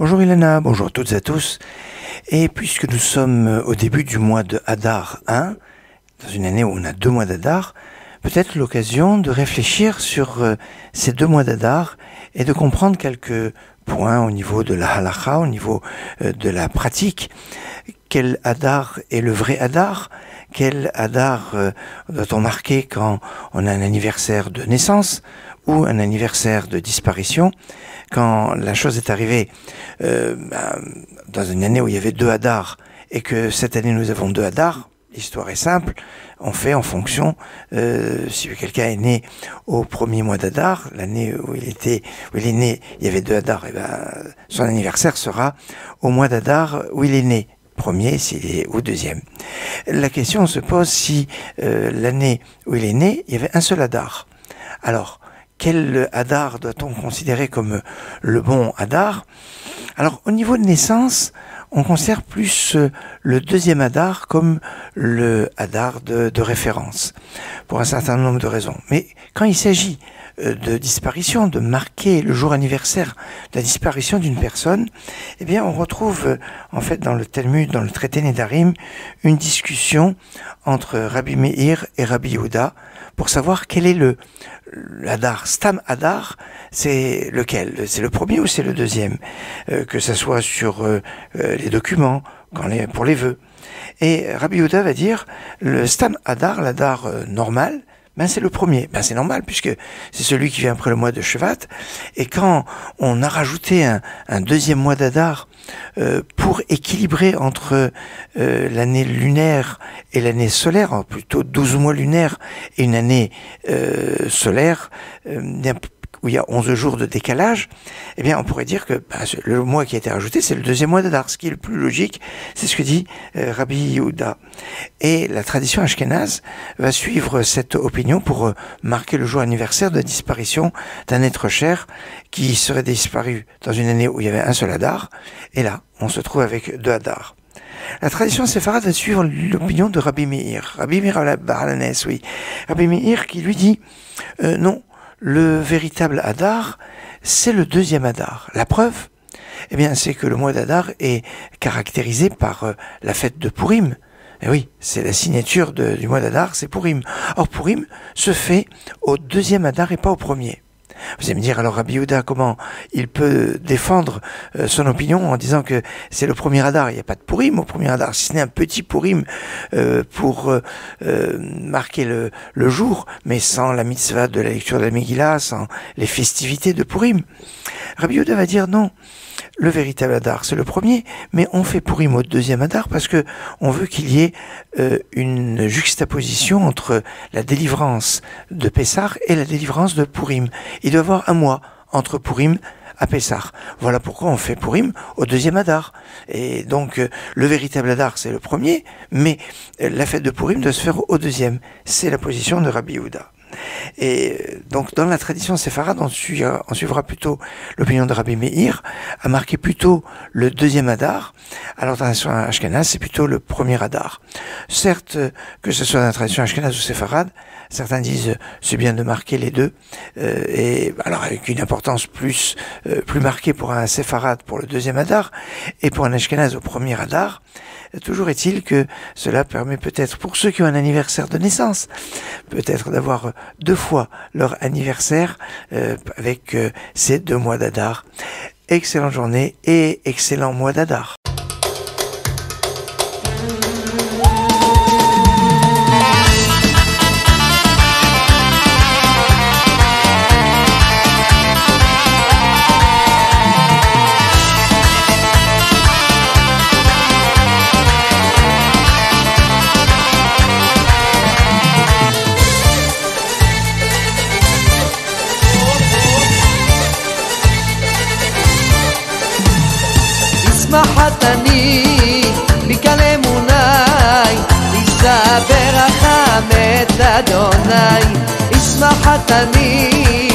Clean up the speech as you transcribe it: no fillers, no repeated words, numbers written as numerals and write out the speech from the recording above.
Bonjour Ilana, bonjour à toutes et à tous. Et puisque nous sommes au début du mois de Hadar 1, dans une année où on a 2 mois d'Hadar, peut-être l'occasion de réfléchir sur ces 2 mois d'Hadar et de comprendre quelques points au niveau de la halakha, au niveau de la pratique. Quel Hadar est le vrai Hadar? Quel Hadar doit-on marquer quand on a un anniversaire de naissance ou un anniversaire de disparition? Quand la chose est arrivée dans une année où il y avait 2 Hadar et que cette année nous avons 2 Hadar, l'histoire est simple, on fait en fonction, si quelqu'un est né au premier mois d'Hadar, l'année où il est né, il y avait 2 Hadar, et son anniversaire sera au mois d'Hadar où il est né. Premier s'il est ou deuxième. La question se pose si l'année où il est né, il y avait un seul Hadar. Alors, quel Hadar doit-on considérer comme le bon Hadar? Alors, au niveau de naissance, on considère plus le deuxième Hadar comme le Hadar de référence, pour un certain nombre de raisons. Mais quand il s'agit de disparition, de marquer le jour anniversaire de la disparition d'une personne, eh bien on retrouve en fait dans le Talmud, dans le traité Nedarim, une discussion entre Rabbi Meir et Rabbi Yehuda pour savoir quel est le Hadar. Stam Hadar, c'est lequel? C'est le premier ou c'est le deuxième? Que ça soit sur les documents, pour les vœux. Et Rabbi Yehuda va dire, le Stam Hadar, l'Hadar normal, c'est le premier. C'est normal puisque c'est celui qui vient après le mois de Shevat. Et quand on a rajouté un deuxième mois d'Hadar pour équilibrer entre l'année lunaire et l'année solaire, plutôt 12 mois lunaires et une année solaire, où il y a 11 jours de décalage, eh bien on pourrait dire que le mois qui a été rajouté, c'est le deuxième mois d'Hadar. Ce qui est le plus logique, c'est ce que dit Rabbi Yehuda. Et la tradition ashkénaze va suivre cette opinion pour marquer le jour anniversaire de la disparition d'un être cher qui serait disparu dans une année où il y avait un seul Hadar. Et là, on se trouve avec 2 Hadar. La tradition séfarade va suivre l'opinion de Rabbi Meir. Rabbi Meir al-Ba'alanes, oui. Rabbi Meir qui lui dit non, le véritable Hadar, c'est le deuxième Hadar. La preuve, eh bien, c'est que le mois d'Hadar est caractérisé par la fête de Purim. Et oui, c'est la signature du mois d'Hadar, c'est Purim. Or, Purim se fait au deuxième Hadar et pas au premier. Vous allez me dire, alors Rabbi Yehuda, comment il peut défendre son opinion en disant que c'est le premier Hadar? Il n'y a pas de Purim au premier Hadar, si ce n'est un petit Purim pour marquer le jour, mais sans la mitzvah de la lecture de la Megillah, sans les festivités de Purim. Rabbi Yehuda va dire non, le véritable Hadar c'est le premier, mais on fait Purim au deuxième Hadar parce que on veut qu'il y ait une juxtaposition entre la délivrance de Pessah et la délivrance de Purim. Il doit y avoir un mois entre Purim à Pessah. Voilà pourquoi on fait Purim au deuxième Hadar. Et donc, le véritable Hadar, c'est le premier, mais la fête de Purim doit se faire au deuxième. C'est la position de Rabbi Yehuda. Et donc, dans la tradition séfarade, on suivra plutôt l'opinion de Rabbi Meir, à marquer plutôt le deuxième Hadar. Alors, dans la tradition ashkénaze, c'est plutôt le premier Hadar. Certes, que ce soit dans la tradition ashkénaze ou séfarade, certains disent c'est bien de marquer les deux, et alors avec une importance plus marquée pour un séfarade pour le deuxième Hadar, et pour un ashkénaze au premier Hadar. Toujours est-il que cela permet peut-être, pour ceux qui ont un anniversaire de naissance, peut-être d'avoir 2 fois leur anniversaire avec ces 2 mois d'Hadar. Excellente journée et excellent mois d'Hadar. מחתני בקל אמוני יסבר רחמת אדוני ישמח חתני